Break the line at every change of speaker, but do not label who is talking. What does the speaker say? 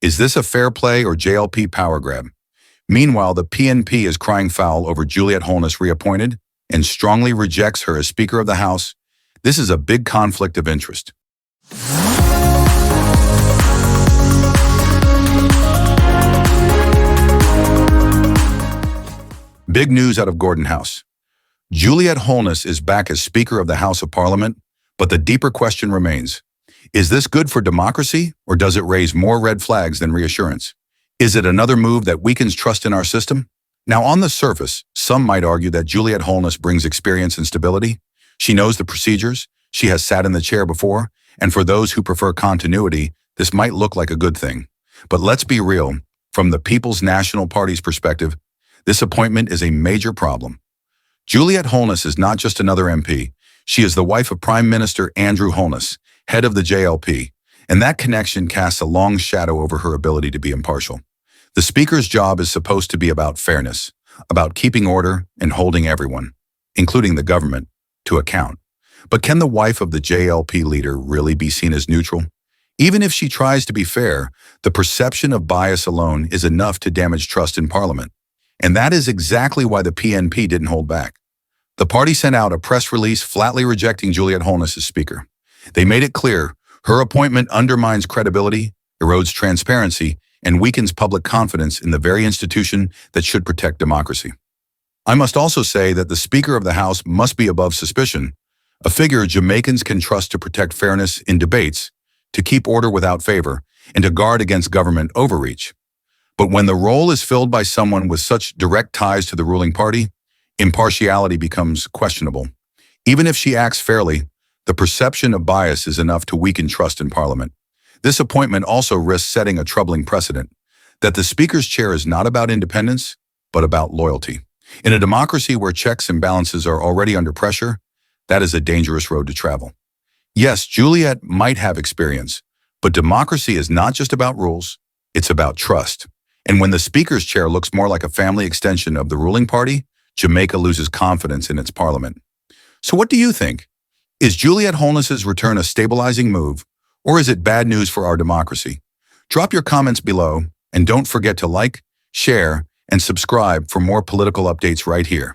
Is this a fair play or JLP power grab? Meanwhile, the PNP is crying foul over Juliet Holness reappointed and strongly rejects her as Speaker of the House. This is a big conflict of interest. Big news out of Gordon House. Juliet Holness is back as Speaker of the House of Parliament, but the deeper question remains. Is this good for democracy, or does it raise more red flags than reassurance? Is it another move that weakens trust in our system? Now, on the surface, some might argue that Juliet Holness brings experience and stability. She knows the procedures, she has sat in the chair before, and for those who prefer continuity, this might look like a good thing. But let's be real, from the People's National Party's perspective, this appointment is a major problem. Juliet Holness is not just another MP. She is the wife of Prime Minister Andrew Holness, head of the JLP, and that connection casts a long shadow over her ability to be impartial. The Speaker's job is supposed to be about fairness, about keeping order and holding everyone, including the government, to account. But can the wife of the JLP leader really be seen as neutral? Even if she tries to be fair, the perception of bias alone is enough to damage trust in Parliament. And that is exactly why the PNP didn't hold back. The party sent out a press release flatly rejecting Juliet Holness as Speaker. They made it clear her appointment undermines credibility, erodes transparency, and weakens public confidence in the very institution that should protect democracy. I must also say that the Speaker of the House must be above suspicion, a figure Jamaicans can trust to protect fairness in debates, to keep order without favor, and to guard against government overreach. But when the role is filled by someone with such direct ties to the ruling party, impartiality becomes questionable. Even if she acts fairly, the perception of bias is enough to weaken trust in Parliament. This appointment also risks setting a troubling precedent, that the Speaker's chair is not about independence, but about loyalty. In a democracy where checks and balances are already under pressure, that is a dangerous road to travel. Yes, Juliet might have experience, but democracy is not just about rules, it's about trust. And when the Speaker's chair looks more like a family extension of the ruling party, Jamaica loses confidence in its parliament. So what do you think? Is Juliet Holness's return a stabilizing move, or is it bad news for our democracy? Drop your comments below, and don't forget to like, share, and subscribe for more political updates right here.